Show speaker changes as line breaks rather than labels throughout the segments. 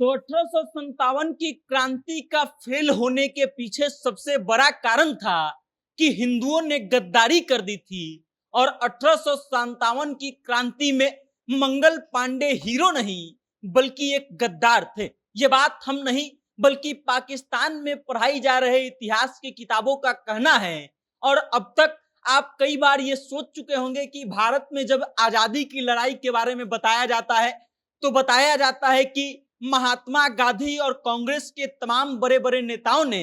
तो 1857 की क्रांति का फेल होने के पीछे सबसे बड़ा कारण था कि हिंदुओं ने गद्दारी कर दी थी। और 1857 की क्रांति में मंगल पांडे हीरो नहीं बल्कि एक गद्दार थे। ये बात हम नहीं बल्कि पाकिस्तान में पढ़ाई जा रहे इतिहास की किताबों का कहना है। और अब तक आप कई बार ये सोच चुके होंगे कि भारत में जब आजादी की लड़ाई के बारे में बताया जाता है तो बताया जाता है कि महात्मा गांधी और कांग्रेस के तमाम बड़े बड़े नेताओं ने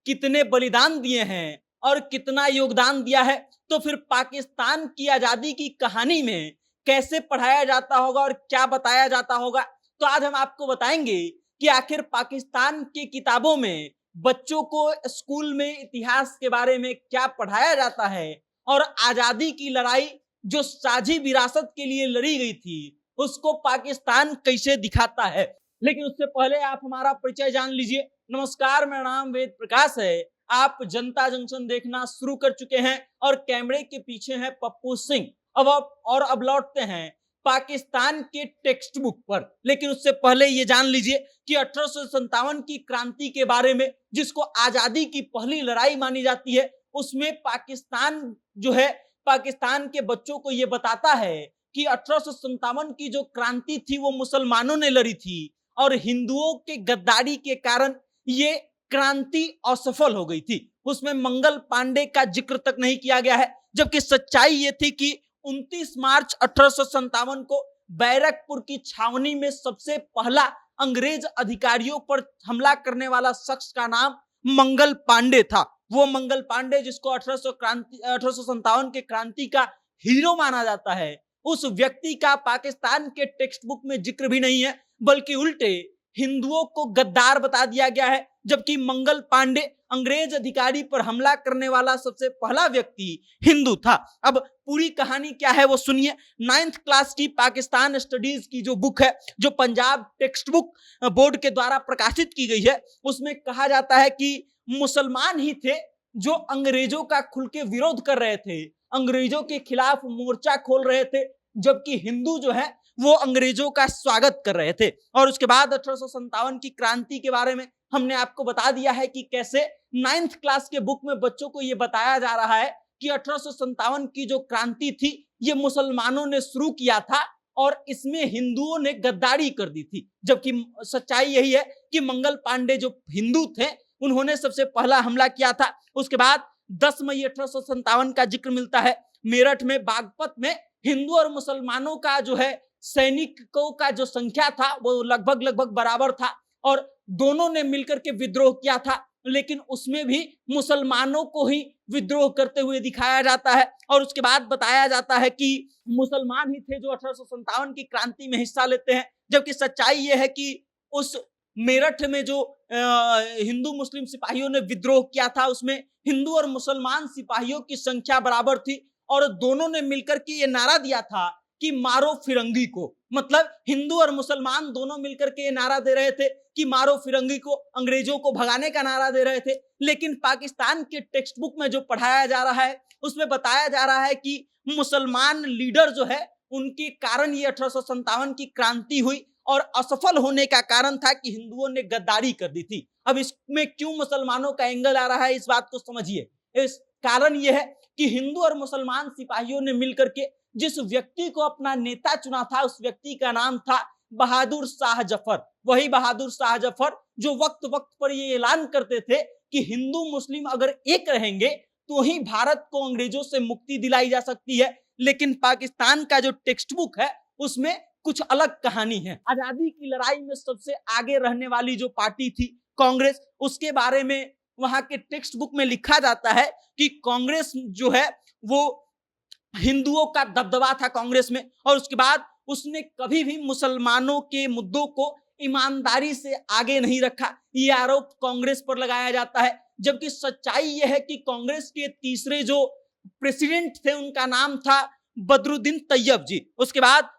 कितने बलिदान दिए हैं और कितना योगदान दिया है। तो फिर पाकिस्तान की आजादी की कहानी में कैसे पढ़ाया जाता होगा और क्या बताया जाता होगा, तो आज हम आपको बताएंगे कि आखिर पाकिस्तान की किताबों में बच्चों को स्कूल में इतिहास के बारे में क्या पढ़ाया जाता है और आजादी की लड़ाई जो साझी विरासत के लिए लड़ी गई थी उसको पाकिस्तान कैसे दिखाता है। लेकिन उससे पहले आप हमारा परिचय जान लीजिए। नमस्कार, मेरा नाम वेद प्रकाश है। आप जनता जंक्शन देखना शुरू कर चुके हैं और कैमरे के पीछे है पप्पू सिंह। अब लौटते हैं पाकिस्तान के टेक्स्ट बुक पर। लेकिन उससे पहले ये जान लीजिए कि 1857 की क्रांति के बारे में, जिसको आजादी की पहली लड़ाई मानी जाती है, उसमें पाकिस्तान जो है पाकिस्तान के बच्चों को यह बताता है कि 1857 की जो क्रांति थी वो मुसलमानों ने लड़ी थी और हिंदुओं के गद्दारी के कारण ये क्रांति असफल हो गई थी। उसमें मंगल पांडे का जिक्र तक नहीं किया गया है, जबकि सच्चाई ये थी कि 29 मार्च 1857 को बैरकपुर की छावनी में सबसे पहला अंग्रेज अधिकारियों पर हमला करने वाला शख्स का नाम मंगल पांडे था। वो मंगल पांडे जिसको 1857 के क्रांति का हीरो माना जाता है, उस व्यक्ति का पाकिस्तान के टेक्स्ट बुक में जिक्र भी नहीं है, बल्कि उल्टे हिंदुओं को गद्दार बता दिया गया है। जबकि मंगल पांडे अंग्रेज अधिकारी पर हमला करने वाला सबसे पहला व्यक्ति हिंदू था। अब पूरी कहानी क्या है वो सुनिए। 9th क्लास की पाकिस्तान स्टडीज की जो बुक है, जो पंजाब टेक्स्ट बुक बोर्ड के द्वारा प्रकाशित की गई है, उसमें कहा जाता है कि मुसलमान ही थे जो अंग्रेजों का खुल के विरोध कर रहे थे, अंग्रेजों के खिलाफ मोर्चा खोल रहे थे, जबकि हिंदू जो है वो अंग्रेजों का स्वागत कर रहे थे। और उसके बाद 1857 की क्रांति के बारे में हमने आपको बता दिया है कि कैसे 9th क्लास के बुक में बच्चों को यह बताया जा रहा है कि 1857 की जो क्रांति थी ये मुसलमानों ने शुरू किया था और इसमें हिंदुओं ने गद्दारी कर दी थी। जबकि सच्चाई यही है कि मंगल पांडे जो हिंदू थे उन्होंने सबसे पहला हमला किया था। उसके बाद 10 मई 1857 का जिक्र मिलता है। मेरठ में बागपत में हिंदू और मुसलमानों का जो है सैनिकों का जो संख्या था वो लगभग बराबर था और दोनों ने मिलकर के विद्रोह किया था, लेकिन उसमें भी मुसलमानों को ही विद्रोह करते हुए दिखाया जाता है। और उसके बाद बताया जाता है कि मुसलमान ही थे जो 1857 की क्रांति में हिस्सा लेते हैं। जबकि सच्चाई यह है कि उस मेरठ में जो हिंदू मुस्लिम सिपाहियों ने विद्रोह किया था उसमें हिंदू और मुसलमान सिपाहियों की संख्या बराबर थी और दोनों ने मिलकर के ये नारा दिया था कि मारो फिरंगी को। मतलब हिंदू और मुसलमान दोनों मिलकर के ये नारा दे रहे थे कि मारो फिरंगी को, अंग्रेजों को भगाने का नारा दे रहे थे। लेकिन पाकिस्तान के टेक्स्ट बुक में जो पढ़ाया जा रहा है उसमें बताया जा रहा है कि मुसलमान लीडर जो है उनके कारण ये 1857 की क्रांति हुई और असफल होने का कारण था कि हिंदुओं ने गद्दारी कर दी थी। अब इसमें क्यों मुसलमानों का एंगल आ रहा है इस बात को समझिए। इस कारण यह है कि हिंदू और मुसलमान सिपाहियों ने मिलकर के जिस व्यक्ति को अपना नेता चुना था उस व्यक्ति का नाम था बहादुर शाह जफर। वही बहादुर शाह जफर जो वक्त वक्त पर ये ऐलान करते थे कि हिंदू मुस्लिम अगर एक रहेंगे तो ही भारत को अंग्रेजों से मुक्ति दिलाई जा सकती है। लेकिन पाकिस्तान का जो टेक्स्ट बुक है उसमें कुछ अलग कहानी है। आजादी की लड़ाई में सबसे आगे रहने वाली जो पार्टी थी कांग्रेस, उसके बारे में वहां के टेक्स्ट बुक में लिखा जाता है कि कांग्रेस जो है वो हिंदुओं का दबदबा था कांग्रेस में। और उसके बाद उसने कभी भी मुसलमानों के मुद्दों को ईमानदारी से आगे नहीं रखा, ये आरोप कांग्रेस पर लगाया जाता है। जबकि सच्चाई यह है कि कांग्रेस के तीसरे जो प्रेसिडेंट थे उनका नाम था बदरुद्दीन तैयब जी। उसके बाद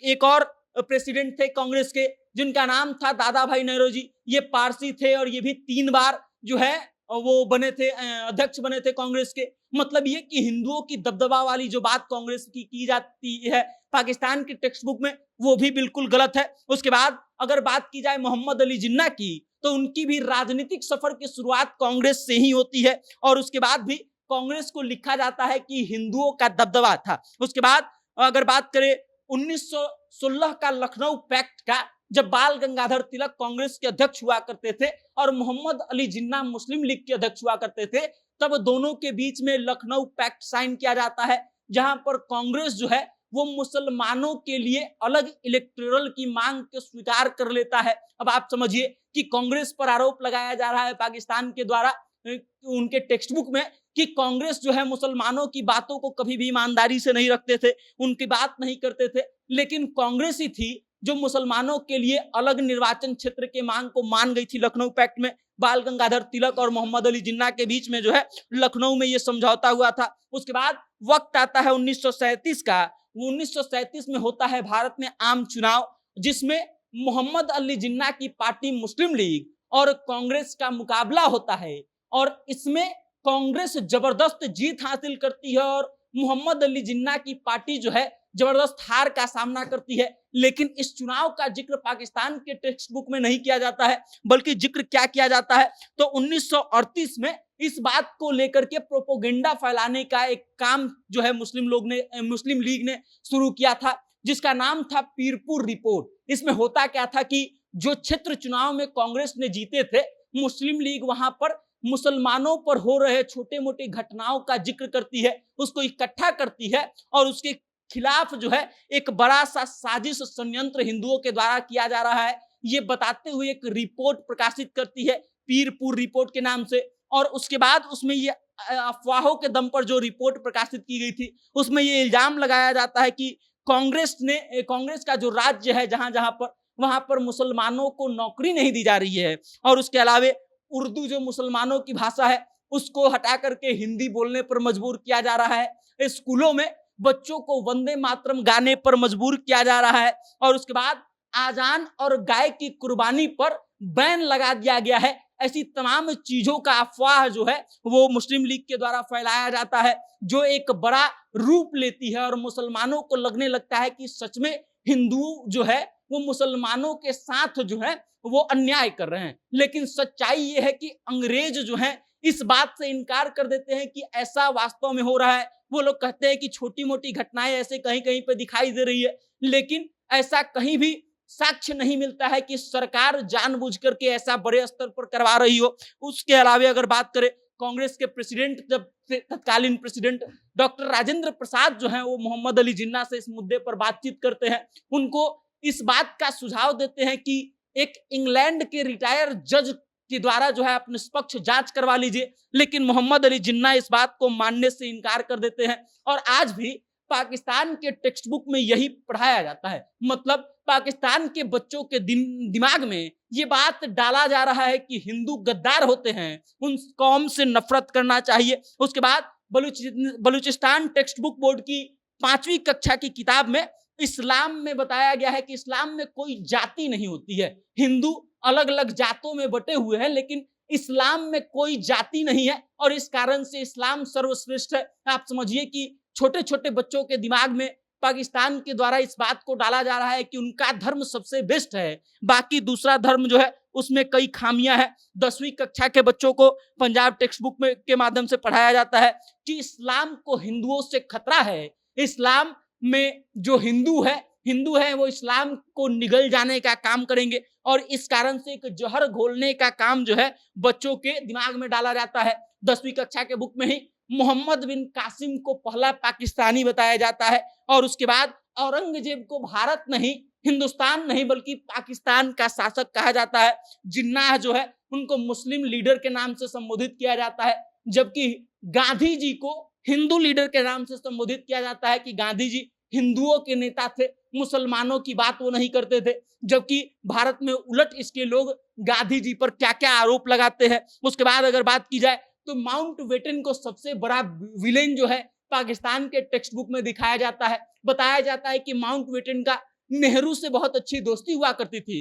एक और प्रेसिडेंट थे कांग्रेस के जिनका नाम था दादा भाई नौरोजी। ये पारसी थे और ये भी 3 बार जो है वो बने थे, अध्यक्ष बने थे कांग्रेस के। मतलब ये कि हिंदुओं की दबदबा वाली जो बात कांग्रेस की जाती है पाकिस्तान की टेक्स्ट बुक में, वो भी बिल्कुल गलत है। उसके बाद अगर बात की जाए मोहम्मद अली जिन्ना की, तो उनकी भी राजनीतिक सफर की शुरुआत कांग्रेस से ही होती है और उसके बाद भी कांग्रेस को लिखा जाता है कि हिंदुओं का दबदबा था। उसके बाद अगर बात करें 1916 का लखनऊ पैक्ट का, जब बाल गंगाधर तिलक कांग्रेस के अध्यक्ष हुआ करते थे और मोहम्मद अली जिन्ना मुस्लिम लीग के अध्यक्ष हुआ करते थे, तब दोनों के बीच में लखनऊ पैक्ट साइन किया जाता है, जहां पर कांग्रेस जो है वो मुसलमानों के लिए अलग इलेक्टोरल की मांग को स्वीकार कर लेता है। अब आप समझिए कि कांग्रेस पर आरोप लगाया जा रहा है पाकिस्तान के द्वारा उनके टेक्स्ट बुक में कि कांग्रेस जो है मुसलमानों की बातों को कभी भी ईमानदारी से नहीं रखते थे, उनकी बात नहीं करते थे, लेकिन कांग्रेस ही थी जो मुसलमानों के लिए अलग निर्वाचन क्षेत्र के मांग को मान गई थी। लखनऊ पैक्ट में बाल गंगाधर तिलक और मोहम्मद अली जिन्ना के बीच में जो है लखनऊ में ये समझौता हुआ था। उसके बाद वक्त आता है 1937 का। 1937 में होता है भारत में आम चुनाव, जिसमें मोहम्मद अली जिन्ना की पार्टी मुस्लिम लीग और कांग्रेस का मुकाबला होता है और इसमें कांग्रेस जबरदस्त जीत हासिल करती है और मोहम्मद अली जिन्ना की पार्टी जो है जबरदस्त हार का सामना करती है। लेकिन इस चुनाव का जिक्र पाकिस्तान के टेक्स्ट बुक में नहीं किया जाता है, बल्कि जिक्र क्या किया जाता है तो 1938 में इस बात को लेकर के प्रोपोगेंडा फैलाने का एक काम जो है मुस्लिम लीग ने शुरू किया था, जिसका नाम था पीरपुर रिपोर्ट। इसमें होता क्या था कि जो क्षेत्र चुनाव में कांग्रेस ने जीते थे, मुस्लिम लीग वहां पर मुसलमानों पर हो रहे छोटे मोटे घटनाओं का जिक्र करती है, उसको इकट्ठा करती है और उसके खिलाफ जो है एक बड़ा सा साजिश संयंत्र हिंदुओं के द्वारा किया जा रहा है, ये बताते हुए एक रिपोर्ट प्रकाशित करती है पीरपुर रिपोर्ट के नाम से। और उसके बाद उसमें ये अफवाहों के दम पर जो रिपोर्ट प्रकाशित की गई थी, उसमें ये इल्जाम लगाया जाता है कि कांग्रेस का जो राज्य है जहां जहां पर, वहां पर मुसलमानों को नौकरी नहीं दी जा रही है और उसके अलावे उर्दू जो मुसलमानों की भाषा है उसको हटा करके हिंदी बोलने पर मजबूर किया जा रहा है। स्कूलों में बच्चों को वंदे मातरम गाने पर मजबूर किया जा रहा है और उसके बाद आजान और गाय की कुर्बानी पर बैन लगा दिया गया है। ऐसी तमाम चीजों का अफवाह जो है वो मुस्लिम लीग के द्वारा फैलाया जाता है, जो एक बड़ा रूप लेती है और मुसलमानों को लगने लगता है कि सच में हिंदू जो है वो मुसलमानों के साथ जो है वो अन्याय कर रहे हैं। लेकिन सच्चाई ये है कि अंग्रेज जो है इस बात से इनकार कर देते हैं कि ऐसा वास्तव में हो रहा है। वो लोग कहते हैं कि छोटी मोटी घटनाएं ऐसे कहीं कहीं पे दिखाई दे रही है, लेकिन ऐसा कहीं भी साक्ष्य नहीं मिलता है कि सरकार जानबूझ करके ऐसा बड़े स्तर पर करवा रही हो। उसके अलावे अगर बात करें कांग्रेस के प्रेसिडेंट, जब तत्कालीन प्रेसिडेंट डॉक्टर राजेंद्र प्रसाद जो है वो मोहम्मद अली जिन्ना से इस मुद्दे पर बातचीत करते हैं, उनको इस बात का सुझाव देते हैं कि एक इंग्लैंड के रिटायर जज के द्वारा जो है आप निष्पक्ष जांच करवा लीजिए, लेकिन मोहम्मद अली जिन्ना इस बात को मानने से इनकार कर देते हैं और आज भी पाकिस्तान के टेक्स्ट बुक में यही पढ़ाया जाता है। मतलब पाकिस्तान के बच्चों के दिमाग में ये बात डाला जा रहा है कि हिंदू गद्दार होते हैं, उन कौम से नफरत करना चाहिए। उसके बाद बलूचिस्तान टेक्स्ट बुक बोर्ड की 5वीं कक्षा की किताब में इस्लाम में बताया गया है कि इस्लाम में कोई जाति नहीं होती है, हिंदू अलग अलग जातों में बटे हुए हैं, लेकिन इस्लाम में कोई जाति नहीं है और इस कारण से इस्लाम सर्वश्रेष्ठ है। आप समझिए कि छोटे छोटे बच्चों के दिमाग में पाकिस्तान के द्वारा इस बात को डाला जा रहा है कि उनका धर्म सबसे बेस्ट है, बाकी दूसरा धर्म जो है उसमें कई खामियां हैं। 10वीं कक्षा के बच्चों को पंजाब टेक्स्ट बुक में के माध्यम से पढ़ाया जाता है कि इस्लाम को हिंदुओं से खतरा है, इस्लाम में जो हिंदू है वो इस्लाम को निगल जाने का काम करेंगे और इस कारण से एक जहर घोलने का काम जो है बच्चों के दिमाग में डाला जाता है। 10वीं कक्षा के बुक में ही मोहम्मद बिन कासिम को पहला पाकिस्तानी बताया जाता है और उसके बाद औरंगजेब को भारत नहीं, हिंदुस्तान नहीं बल्कि पाकिस्तान का शासक कहा जाता है। जिन्ना जो है उनको मुस्लिम लीडर के नाम से संबोधित किया जाता है, जबकि गांधी जी को हिंदू लीडर के नाम से संबोधित किया जाता है कि गांधी जी हिंदुओं के नेता थे, मुसलमानों की बात वो नहीं करते थे। जबकि भारत में उलट इसके लोग गांधी जी पर क्या क्या आरोप लगाते हैं। उसके बाद अगर बात की जाए तो माउंट बेटन को सबसे बड़ा विलेन जो है पाकिस्तान के टेक्स्ट बुक में दिखाया जाता है। बताया जाता है कि माउंट बेटन का नेहरू से बहुत अच्छी दोस्ती हुआ करती थी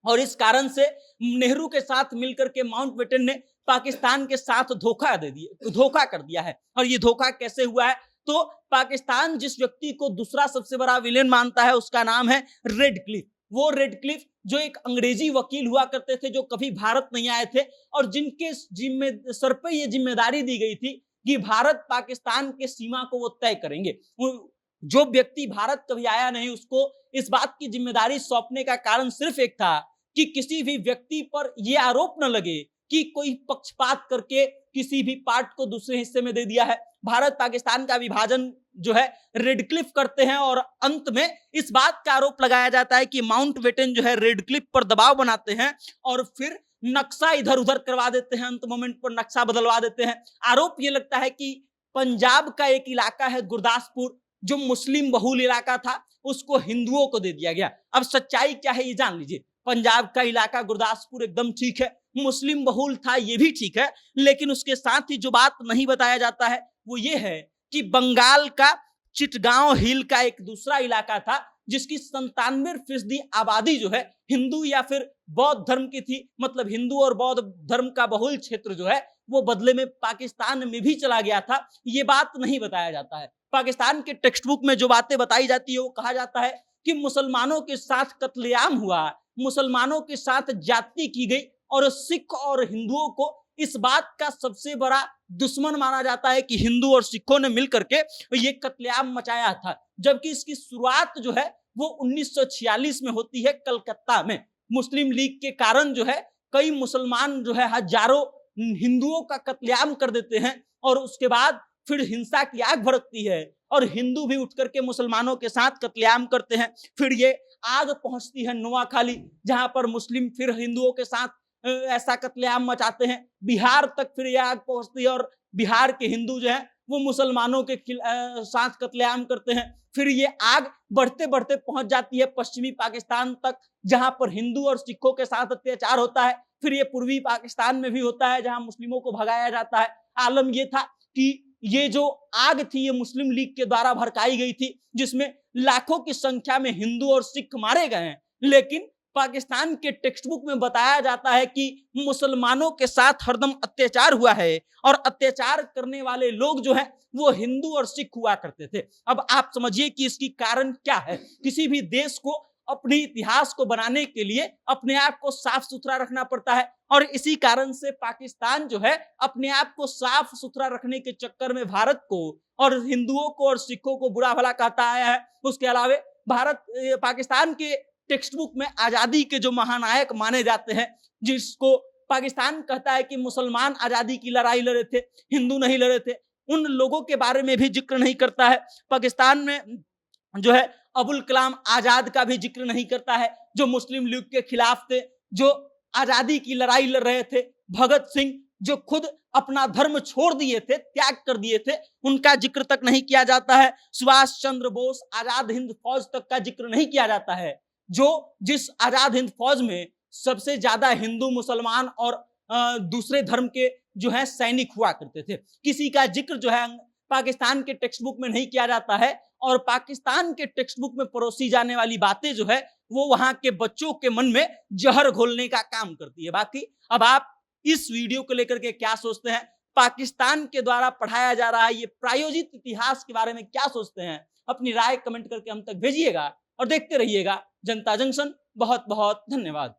और इस कारण से नेहरू के साथ मिलकर के माउंटबेटन ने पाकिस्तान के साथ धोखा कर दिया है। और ये धोखा कैसे हुआ है? तो पाकिस्तान जिस व्यक्ति को दूसरा सबसे बड़ा विलेन मानता है उसका नाम है रेडक्लिफ। वो रेडक्लिफ जो एक अंग्रेजी वकील हुआ करते थे, जो कभी भारत नहीं आए थे और जिनके सर पे ये जिम्मेदारी दी गई थी कि भारत पाकिस्तान के सीमा को वो तय करेंगे। जो व्यक्ति भारत कभी आया नहीं उसको इस बात की जिम्मेदारी सौंपने का कारण सिर्फ एक था कि किसी भी व्यक्ति पर यह आरोप न लगे कि कोई पक्षपात करके किसी भी पार्ट को दूसरे हिस्से में दे दिया है। भारत पाकिस्तान का विभाजन जो है रेडक्लिफ करते हैं और अंत में इस बात का आरोप लगाया जाता है कि माउंटबेटन जो है रेडक्लिफ पर दबाव बनाते हैं और फिर नक्शा इधर उधर करवा देते हैं, अंत मोमेंट पर नक्शा बदलवा देते हैं। आरोप ये लगता है कि पंजाब का एक इलाका है गुरदासपुर, जो मुस्लिम बहुल इलाका था, उसको हिंदुओं को दे दिया गया। अब सच्चाई क्या है ये जान लीजिए। पंजाब का इलाका गुरदासपुर एकदम ठीक है, मुस्लिम बहुल था ये भी ठीक है, लेकिन उसके साथ ही जो बात नहीं बताया जाता है वो ये है कि बंगाल का चिटगांव हिल का एक दूसरा इलाका था जिसकी 97% आबादी जो है हिंदू या फिर बौद्ध धर्म की थी। मतलब हिंदू और बौद्ध धर्म का बहुल क्षेत्र जो है वो बदले में पाकिस्तान में भी चला गया था। ये बात नहीं बताया जाता है। पाकिस्तान के टेक्स्ट बुक में जो बातें बताई जाती है वो कहा जाता है कि मुसलमानों के साथ कत्लेआम हुआ, मुसलमानों के साथ जाति की गई और सिख और हिंदुओं को इस बात का सबसे बड़ा दुश्मन माना जाता है कि हिंदू और सिखों ने मिलकर के ये कत्लेआम मचाया था। जबकि इसकी शुरुआत जो है वो 1946 में होती है कलकत्ता में। मुस्लिम लीग के कारण जो है कई मुसलमान जो है हजारों हिंदुओं का कत्लेआम कर देते हैं और उसके बाद फिर हिंसा की आग भड़कती है और हिंदू भी उठ करके मुसलमानों के साथ कत्लेआम करते हैं। फिर ये आग पहुंचती है नोआखाली, जहां पर मुस्लिम फिर हिंदुओं के साथ ऐसा कत्लेआम मचाते हैं। बिहार तक फिर यह आग पहुंचती है और बिहार के हिंदू जो है वो मुसलमानों के साथ कत्लेआम करते हैं। फिर ये आग बढ़ते बढ़ते पहुंच जाती है पश्चिमी पाकिस्तान तक, जहां पर हिंदू और सिखों के साथ अत्याचार होता है। फिर ये पूर्वी पाकिस्तान में भी होता है जहां मुस्लिमों को भगाया जाता है। आलम ये था कि ये जो आग थी ये मुस्लिम लीग के द्वारा भड़काई गई थी, जिसमें लाखों की संख्या में हिंदू और सिख मारे गए हैं। लेकिन पाकिस्तान के टेक्स्ट बुक में बताया जाता है कि मुसलमानों के साथ हरदम अत्याचार हुआ है और अत्याचार करने वाले लोग जो हैं वो हिंदू और सिख हुआ करते थे। अब आप समझिए कि इसकी कारण क्या है। किसी भी देश को अपने इतिहास को बनाने के लिए अपने आप को साफ सुथरा रखना पड़ता है और इसी कारण से पाकिस्तान जो है अपने आप को साफ सुथरा रखने के चक्कर में भारत को और हिंदुओं को और सिखों को बुरा भला कहता आया है। उसके अलावा पाकिस्तान के टेक्स्ट बुक में आजादी के जो महानायक माने जाते हैं, जिसको पाकिस्तान कहता है कि मुसलमान आजादी की लड़ाई लड़े थे, हिंदू नहीं लड़े थे, उन लोगों के बारे में भी जिक्र नहीं करता है। पाकिस्तान में जो है अबुल कलाम आजाद का भी जिक्र नहीं करता है, जो मुस्लिम लीग के खिलाफ थे, जो आजादी की लड़ाई लड़ रहे थे। भगत सिंह जो खुद अपना धर्म छोड़ दिए थे, त्याग कर दिए थे, उनका जिक्र तक नहीं किया जाता है। सुभाष चंद्र बोस आजाद हिंद फौज तक का जिक्र नहीं किया जाता है, जो जिस आजाद हिंद फौज में सबसे ज्यादा हिंदू मुसलमान और दूसरे धर्म के जो है सैनिक हुआ करते थे। किसी का जिक्र जो है पाकिस्तान के टेक्स्ट बुक में नहीं किया जाता है और पाकिस्तान के टेक्स्ट बुक में परोसी जाने वाली बातें जो है वो वहां के बच्चों के मन में जहर घोलने का काम करती है। बाकी अब आप इस वीडियो को लेकर के क्या सोचते हैं? पाकिस्तान के द्वारा पढ़ाया जा रहा है ये प्रायोजित इतिहास के बारे में क्या सोचते हैं? अपनी राय कमेंट करके हम तक भेजिएगा और देखते रहिएगा जनता जंक्शन। बहुत बहुत धन्यवाद।